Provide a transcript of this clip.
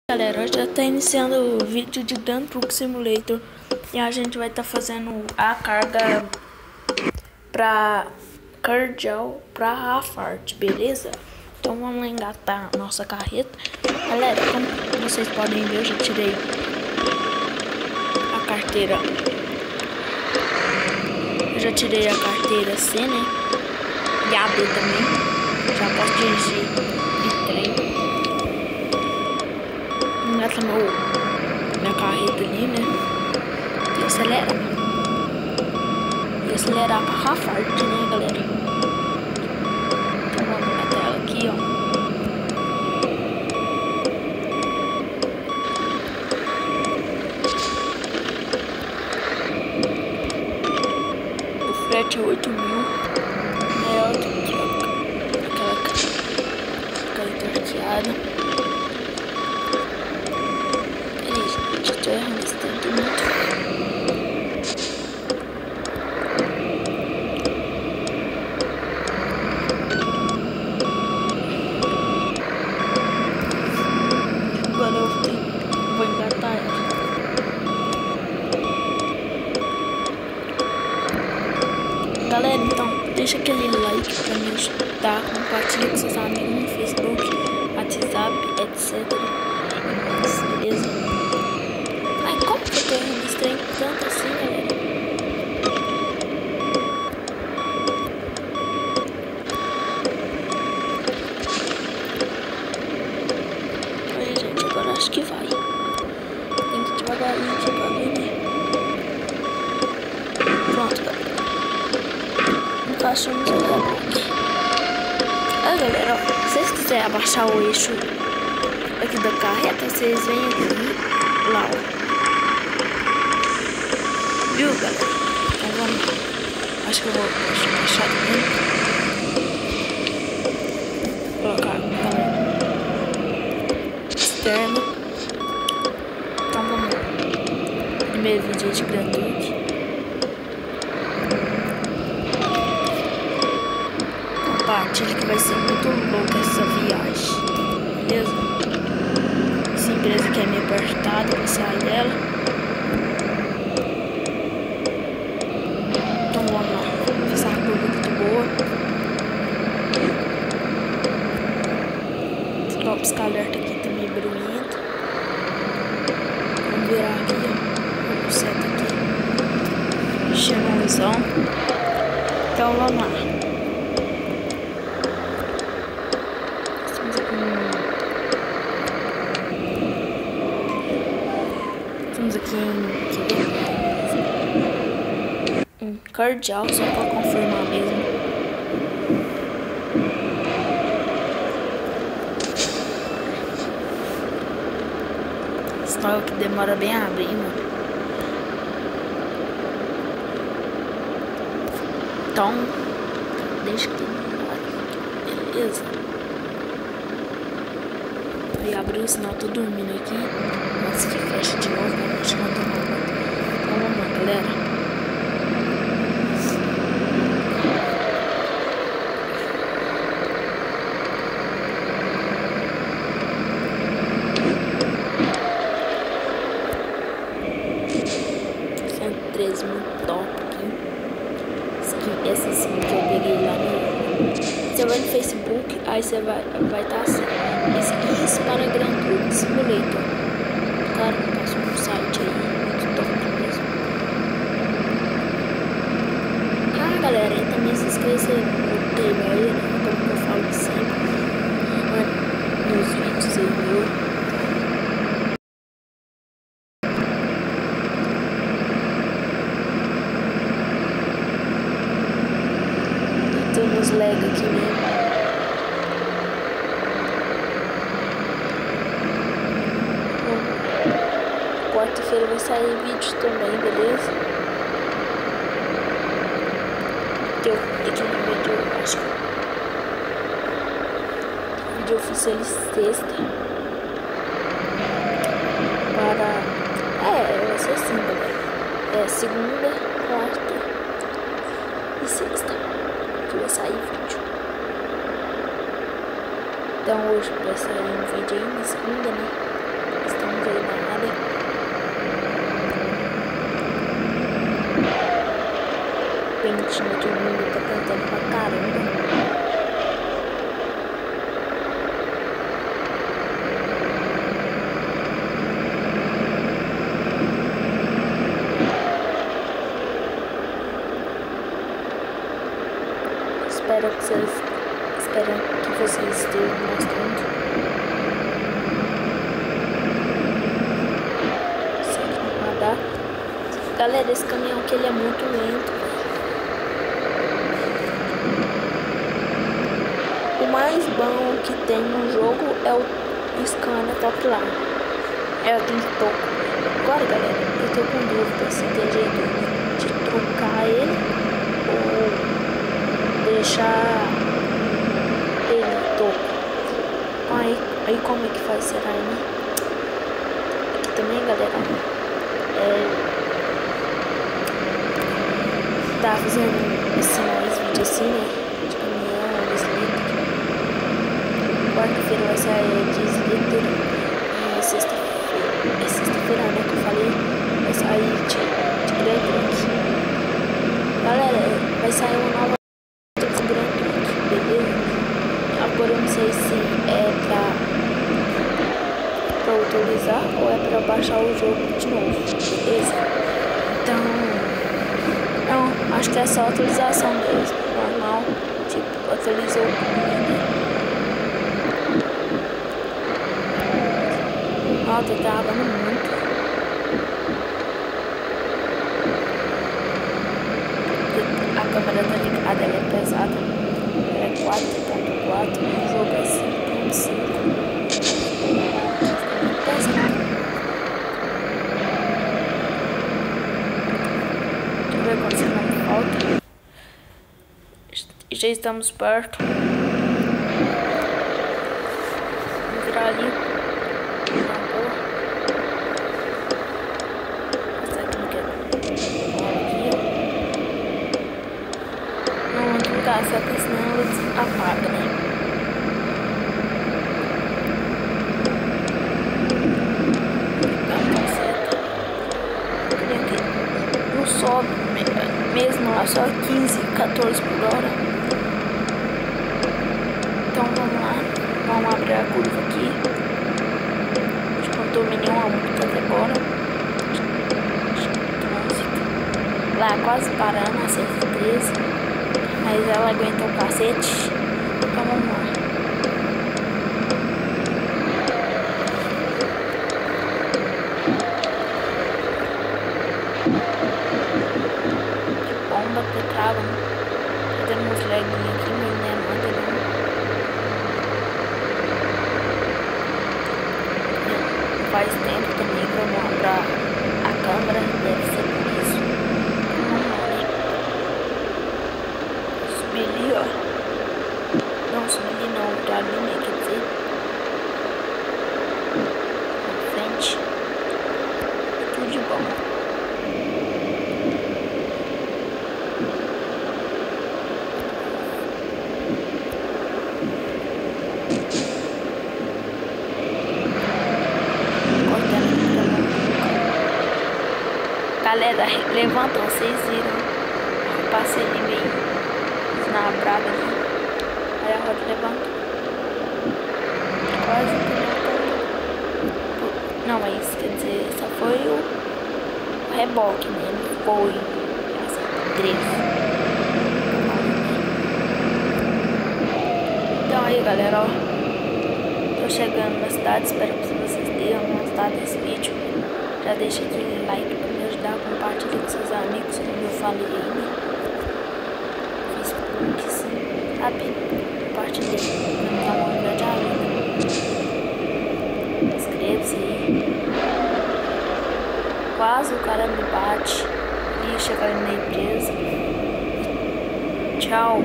Galera, hoje já está iniciando o vídeo de Gun Truck Simulator e a gente vai estar fazendo a carga para Cardial para Rafart, beleza? Então vamos engatar a nossa carreta. Galera, como vocês podem ver, eu já tirei a carteira. Eu já tirei a carteira C, né? E a B também. Já posso dirigir de trem. Engata minha carreta ali, né? E acelera. E acelerar pra Rafart, né, galera? Então vamos na tela aqui, ó. O frete é 8.000. É outra troca. Aquela torqueada. Tô errando esse tanto muito. Agora eu vou engatar ela. Galera, então deixa aquele like pra me ajudar, compartilha com seus amigos no Facebook, WhatsApp, etc. Beleza? Como que eu tô errando esse trem tanto assim, galera? Aí, gente, agora acho que vai. Tem que ir devagarinho aqui pra ver, né? Pronto, galera. Encaixamos o reboque. Aí, galera, ó, se vocês quiserem abaixar o eixo aqui da carreta, vocês vêm aqui, lá, ó. Viu, galera? Então vamos lá. Acho que eu vou deixar dentro. Colocar a câmera externa. Então vamos lá. Primeiro vídeo de Gun Truck. Compartilhe que vai ser muito louca essa viagem. Beleza? Essa empresa que é meio apertada pra sair dela. O pisca-alerta aqui tá meio barulhento. Vamos virar aqui, ó. Vamos setar aqui. Xenonzão. Então vamos lá. Estamos aqui em Cardial, só pra confirmar mesmo. Só que demora bem a abrir, mano. Então, deixa que demore. Beleza. E abriu, senão eu tô dormindo aqui. Antes que feche de novo, né? Acho que não tô mal. Então vamos lá, galera. Muito top aqui. Essa skin que eu peguei lá no... Você vai no Facebook, aí você vai estar assim. Skins para Gun Truck Simulator. Claro que passou no site aí. Muito top mesmo. Ah, galera, e também se inscreva no tema aí, né? Como eu falo sempre. Nos vídeos aí, meu. Nos lag aqui mesmo. Quarta-feira vai sair vídeo também, beleza? Aqui no vídeo, acho que vídeo eu fiz ele sexta. Vai ser assim, galera. É segunda, quarta e sexta que vai sair vídeo. Então hoje vai sair um vídeo aí na segunda, né? Espero que vocês estejam gostando. Galera, esse caminhão aqui ele é muito lento. O mais bom que tem no jogo é o Scania Top Line. É o toco. Agora, galera, eu tô com dúvida se tem jeito de trocar ele ou deixar ele toco. Aí como é que faz? Será, né? Aqui também, galera, tá fazendo mais vídeo assim, né? De caminhão, de slither. Quarta-feira vai sair de slither. E sexta-feira, né? Que eu falei, vai sair de Grand Truck. Galera, vai sair uma nova de Grand Truck, beleza? Agora eu não sei se é pra autorizar ou é pra baixar o jogo de novo, beleza? Então, não, acho que é só atualização mesmo, normal, tipo, atualizou o né? Ó, tá travando muito. A câmera tá ligada, ela é pesada, ela é 4.4, o jogo é 5.5. Pesado. Ver quando você não falta. Já estamos perto. Vamos virar ali. Essa aqui não quer. Não, não dá certo, senão ela apaga, né? Não sobe mesmo lá, só 15, 14 por hora. Então vamos lá, vamos abrir a curva aqui. Acho que não tomei nenhuma multa até agora. Lá quase parando a 113, mas ela aguenta o cacete. Então vamos lá. Bomba que trava, temos lag aqui, mas não é nada não. Faz tempo também que eu vou abrir a câmera, deve ser por isso. Vamos lá, né? Subir ali, ó. Não, subir ali não, pra ali, né, quer dizer. Na frente. Tudo de bom. Galera, levantou, vocês viram? Eu passei ali meio na brava ali. Aí a roda levantou. Quase que levantou. Não, mas quer dizer, só foi o reboque, né? Não foi essa 13. Então aí, galera, ó. Tô chegando na cidade, espero que vocês tenham gostado desse vídeo. Já deixa aquele like pra me ajudar, compartilha com seus amigos, como eu falei aí, né? Facebook, sabe? Compartilha pra me dar uma grande ajuda. Inscreva-se aí. Quase o cara me bate. Ia chegar na empresa. Tchau.